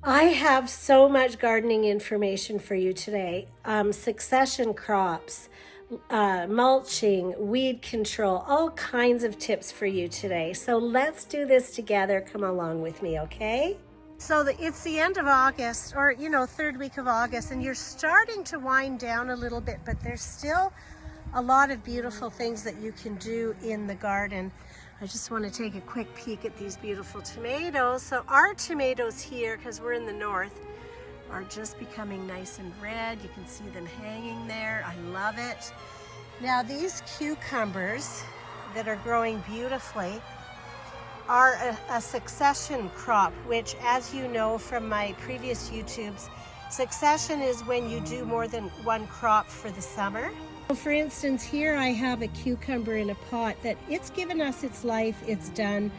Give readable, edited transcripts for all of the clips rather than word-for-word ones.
I have so much gardening information for you today. Succession crops, mulching, weed control, all kinds of tips for you today. So let's do this together. Come along with me, okay? So it's the end of August, or third week of August, and you're starting to wind down a little bit, but there's still a lot of beautiful things that you can do in the garden. I just want to take a quick peek at these beautiful tomatoes. So our tomatoes here, because we're in the north, are just becoming nice and red. You can see them hanging there. I love it. Now these cucumbers that are growing beautifully are a succession crop, which, as you know from my previous YouTubes, succession is when you do more than one crop for the summer. For instance, here I have a cucumber in a pot that it's given us its life, it's done.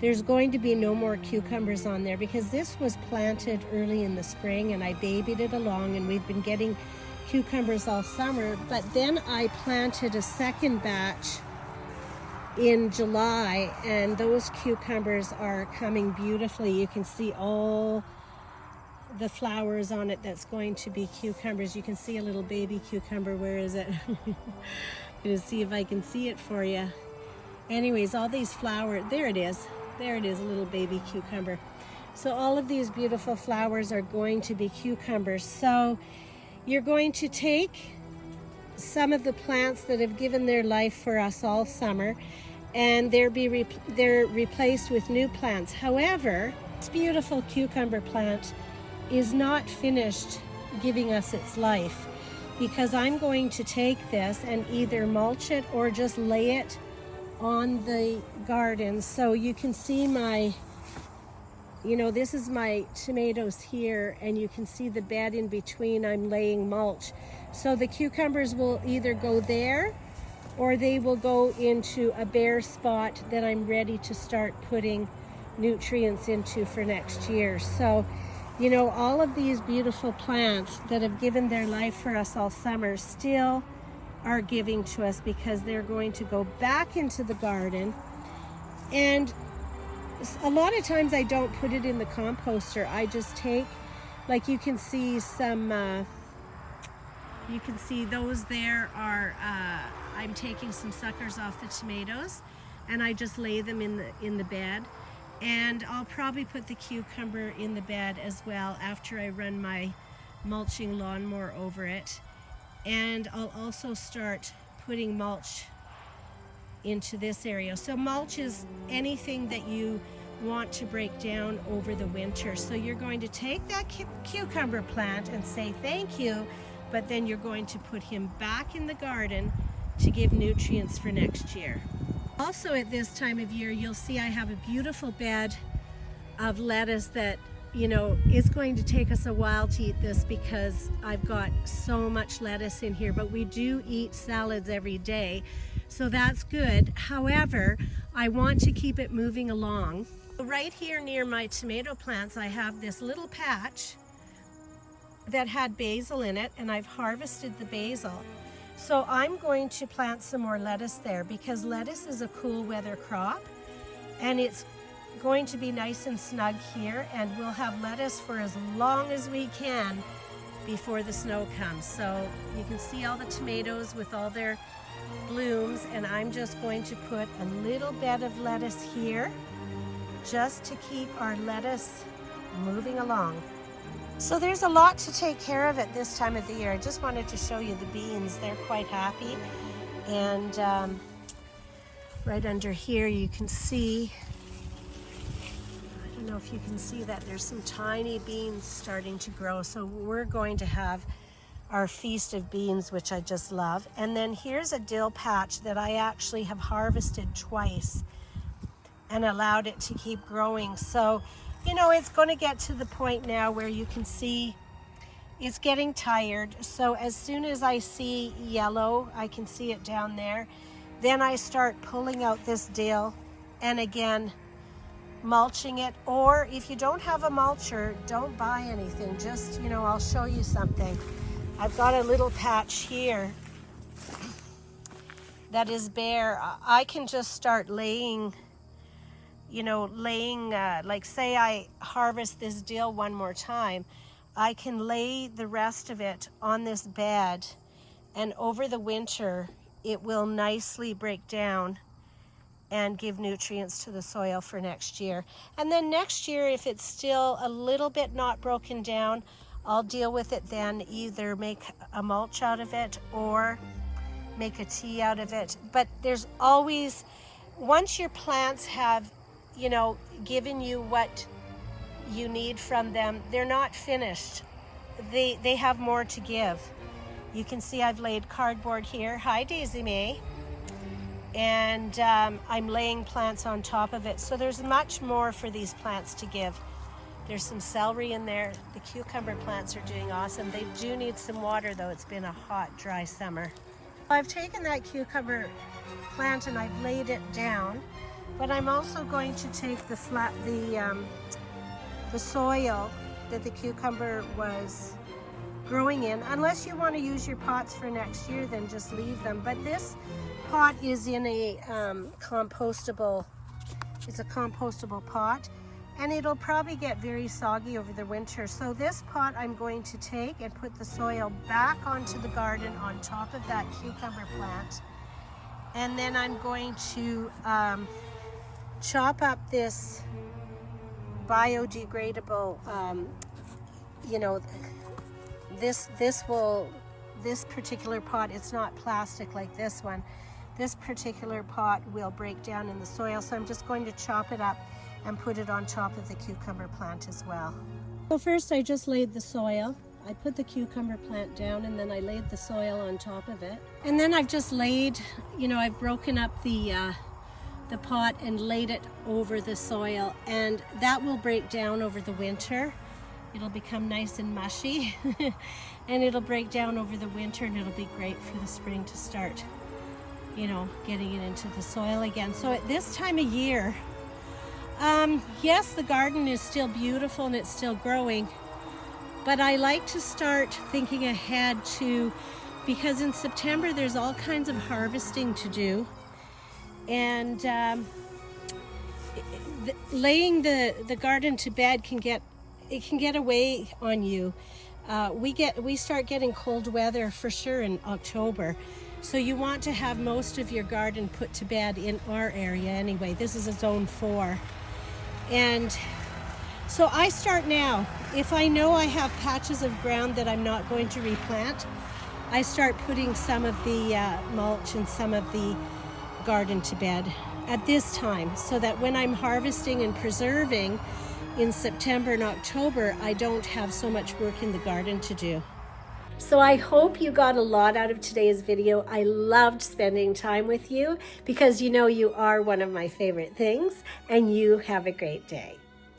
There's going to be no more cucumbers on there because this was planted early in the spring and I babied it along, and we've been getting cucumbers all summer. But then I planted a second batch in July, and those cucumbers are coming beautifully. You can see all the flowers on it. That's going to be cucumbers. You can see a little baby cucumber. Where is it? I'm gonna see if I can see it for you. Anyways, all these flowers, there it is, a little baby cucumber. So all of these beautiful flowers are going to be cucumbers. So you're going to take some of the plants that have given their life for us all summer, and they're replaced with new plants. However, this beautiful cucumber plant is not finished giving us its life, because I'm going to take this and either mulch it or just lay it on the garden. So you can see my, this is my tomatoes here, and you can see the bed in between. I'm laying mulch. So the cucumbers will either go there or they will go into a bare spot that I'm ready to start putting nutrients into for next year. So, all of these beautiful plants that have given their life for us all summer still are giving to us, because they're going to go back into the garden. And a lot of times I don't put it in the composter. I just take, like you can see some, you can see those there are, I'm taking some suckers off the tomatoes, and I just lay them in the bed. And I'll probably put the cucumber in the bed as well after I run my mulching lawnmower over it. And I'll also start putting mulch into this area. So mulch is anything that you want to break down over the winter. So you're going to take that cucumber plant and say thank you, but then you're going to put him back in the garden to give nutrients for next year. Also at this time of year, you'll see I have a beautiful bed of lettuce that, it's going to take us a while to eat this because I've got so much lettuce in here, but we do eat salads every day, so that's good. However, I want to keep it moving along. Right here near my tomato plants, I have this little patch that had basil in it, and I've harvested the basil. So I'm going to plant some more lettuce there, because lettuce is a cool weather crop, and it's going to be nice and snug here, and we'll have lettuce for as long as we can before the snow comes. So you can see all the tomatoes with all their blooms, and I'm just going to put a little bed of lettuce here just to keep our lettuce moving along. So there's a lot to take care of at this time of the year. I just wanted to show you the beans. They're quite happy. And right under here you can see, I don't know if you can see that, there's some tiny beans starting to grow. So we're going to have our feast of beans, which I just love. And then here's a dill patch that I actually have harvested twice and allowed it to keep growing. So it's going to get to the point now where you can see it's getting tired. So as soon as I see yellow, I can see it down there, then I start pulling out this dill and again mulching it. Or if you don't have a mulcher, don't buy anything. Just, I'll show you something. I've got a little patch here that is bare. I can just start laying you know, laying, like say I harvest this dill one more time, I can lay the rest of it on this bed, and over the winter it will nicely break down and give nutrients to the soil for next year. And then next year, if it's still a little bit not broken down, I'll deal with it then, either make a mulch out of it or make a tea out of it. But there's always, once your plants have, you know, given you what you need from them, they're not finished. They have more to give. You can see I've laid cardboard here. Hi, Daisy May. And I'm laying plants on top of it. So there's much more for these plants to give. There's some celery in there. The cucumber plants are doing awesome. They do need some water though. It's been a hot, dry summer. I've taken that cucumber plant and I've laid it down, but I'm also going to take the soil that the cucumber was growing in. Unless you want to use your pots for next year, then just leave them. But this pot is in a compostable, it's a compostable pot, and it'll probably get very soggy over the winter. So this pot I'm going to take and put the soil back onto the garden on top of that cucumber plant. And then I'm going to chop up this biodegradable, you know, this particular pot, it's not plastic like this one. This particular pot will break down in the soil, so I'm just going to chop it up and put it on top of the cucumber plant as well. So first I just laid the soil. I put the cucumber plant down and then I laid the soil on top of it. And then I've just laid, you know, I've broken up the pot and laid it over the soil, and that will break down over the winter. It'll become nice and mushy and it'll break down over the winter, and it'll be great for the spring to start, you know, getting it into the soil again. So at this time of year, yes, the garden is still beautiful and it's still growing, but I like to start thinking ahead to, because in September there's all kinds of harvesting to do, and laying the garden to bed can get away on you. We start getting cold weather for sure in October. So you want to have most of your garden put to bed in our area anyway. This is a zone 4. And so I start now. If I know I have patches of ground that I'm not going to replant, I start putting some of the mulch and some of the garden to bed at this time, so that when I'm harvesting and preserving in September and October, I don't have so much work in the garden to do. So I hope you got a lot out of today's video. I loved spending time with you because you know you are one of my favorite things, and you have a great day.